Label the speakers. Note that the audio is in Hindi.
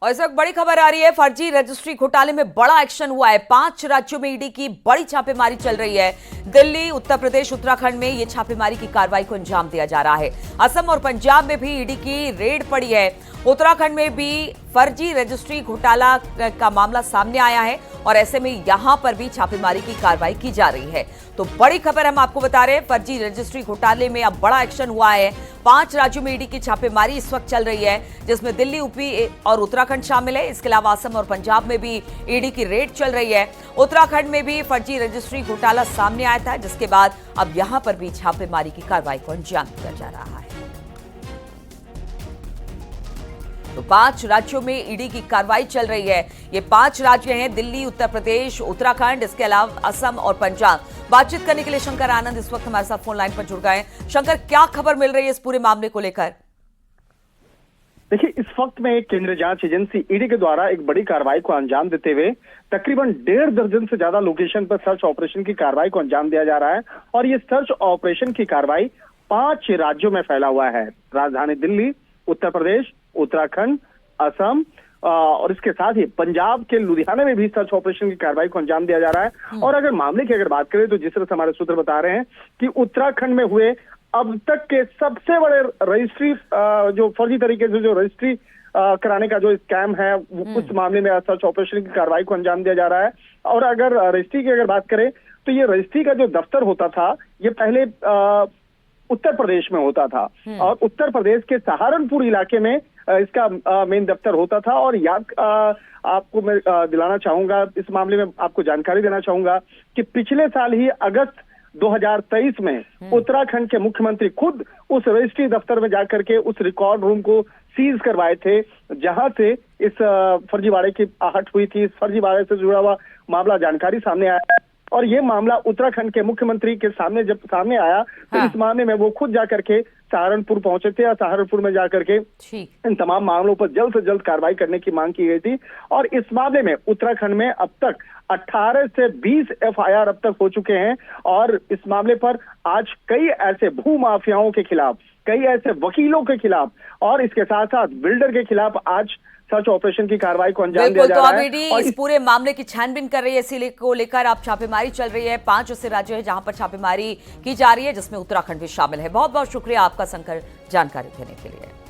Speaker 1: और इस वक्त बड़ी खबर आ रही है, फर्जी रजिस्ट्री घोटाले में बड़ा एक्शन हुआ है। 5 राज्यों में ईडी की बड़ी छापेमारी चल रही है। दिल्ली, उत्तर प्रदेश, उत्तराखंड में ये छापेमारी की कार्रवाई को अंजाम दिया जा रहा है। असम और पंजाब में भी ईडी की रेड पड़ी है। उत्तराखंड में भी फर्जी रजिस्ट्री घोटाला का मामला सामने आया है और ऐसे में यहां पर भी छापेमारी की कार्रवाई की जा रही है। तो बड़ी खबर हम आपको बता रहे हैं, फर्जी रजिस्ट्री घोटाले में अब बड़ा एक्शन हुआ है। 5 राज्यों में ईडी की छापेमारी इस वक्त चल रही है, जिसमें दिल्ली, यूपी और उत्तराखंड शामिल है। इसके अलावा असम और पंजाब में भी ईडी की रेड चल रही है। उत्तराखंड में भी फर्जी रजिस्ट्री घोटाला सामने आया था, जिसके बाद अब यहां पर भी छापेमारी की कार्रवाई को अंजाम दिया जा रहा है। तो 5 राज्यों में ईडी की कार्रवाई चल रही है। ये 5 राज्य हैं, दिल्ली, उत्तर प्रदेश, उत्तराखंड, इसके अलावा असम और पंजाब। बातचीत करने के लिए शंकर आनंद इस वक्त हमारे साथ फोन लाइन पर जुड़ गए हैं। शंकर, क्या खबर मिल रही है इस पूरे मामले को लेकर?
Speaker 2: देखिए, इस वक्त में एक केंद्रीय जांच एजेंसी ईडी के द्वारा एक बड़ी कार्रवाई को अंजाम देते हुए तकरीबन 1.5 दर्जन से ज्यादा लोकेशन पर सर्च ऑपरेशन की कार्रवाई को अंजाम दिया जा रहा है। और ये सर्च ऑपरेशन की कार्रवाई 5 राज्यों में फैला हुआ है। राजधानी दिल्ली, उत्तर प्रदेश, उत्तराखंड, असम और इसके साथ ही पंजाब के लुधियाना में भी सर्च ऑपरेशन की कार्रवाई को अंजाम दिया जा रहा है। और अगर मामले की अगर बात करें तो जिस तरह से हमारे सूत्र बता रहे हैं कि उत्तराखंड में हुए अब तक के सबसे बड़े रजिस्ट्री जो फर्जी तरीके से जो रजिस्ट्री कराने का जो स्कैम है, उस मामले में सर्च ऑपरेशन की कार्रवाई को अंजाम दिया जा रहा है। और अगर रजिस्ट्री की अगर बात करें तो ये रजिस्ट्री का जो दफ्तर होता था, ये पहले उत्तर प्रदेश में होता था और उत्तर प्रदेश के सहारनपुर इलाके में इसका मेन दफ्तर होता था। और आपको मैं दिलाना चाहूंगा, इस मामले में आपको जानकारी देना चाहूंगा कि पिछले साल ही अगस्त 2023 में उत्तराखंड के मुख्यमंत्री खुद उस रजिस्ट्री दफ्तर में जाकर के उस रिकॉर्ड रूम को सीज करवाए थे, जहां से इस फर्जीवाड़े की आहट हुई थी। इस फर्जीवाड़े से जुड़ा हुआ मामला जानकारी सामने आया और ये मामला उत्तराखंड के मुख्यमंत्री के सामने जब सामने आया तो इस मामले में वो खुद जाकर के सहारनपुर पहुंचे थे और सहारनपुर में जाकर के इन तमाम मामलों पर जल्द से जल्द कार्रवाई करने की मांग की गई थी। और इस मामले में उत्तराखंड में अब तक 18 से 20 एफआईआर अब तक हो चुके हैं। और इस मामले पर आज कई ऐसे भू माफियाओं के खिलाफ, कई ऐसे वकीलों के खिलाफ और इसके साथ साथ बिल्डर के खिलाफ आज सर्च ऑपरेशन की कार्रवाई को अंजाम दिया जा रहा है।
Speaker 1: तो ईडी इस पूरे मामले की छानबीन कर रही है, इसी को लेकर आप छापेमारी चल रही है। 5 ऐसे राज्य हैं जहां पर छापेमारी की जा रही है, जिसमें उत्तराखंड भी शामिल है। बहुत बहुत शुक्रिया आपका शंकर, जानकारी देने के लिए।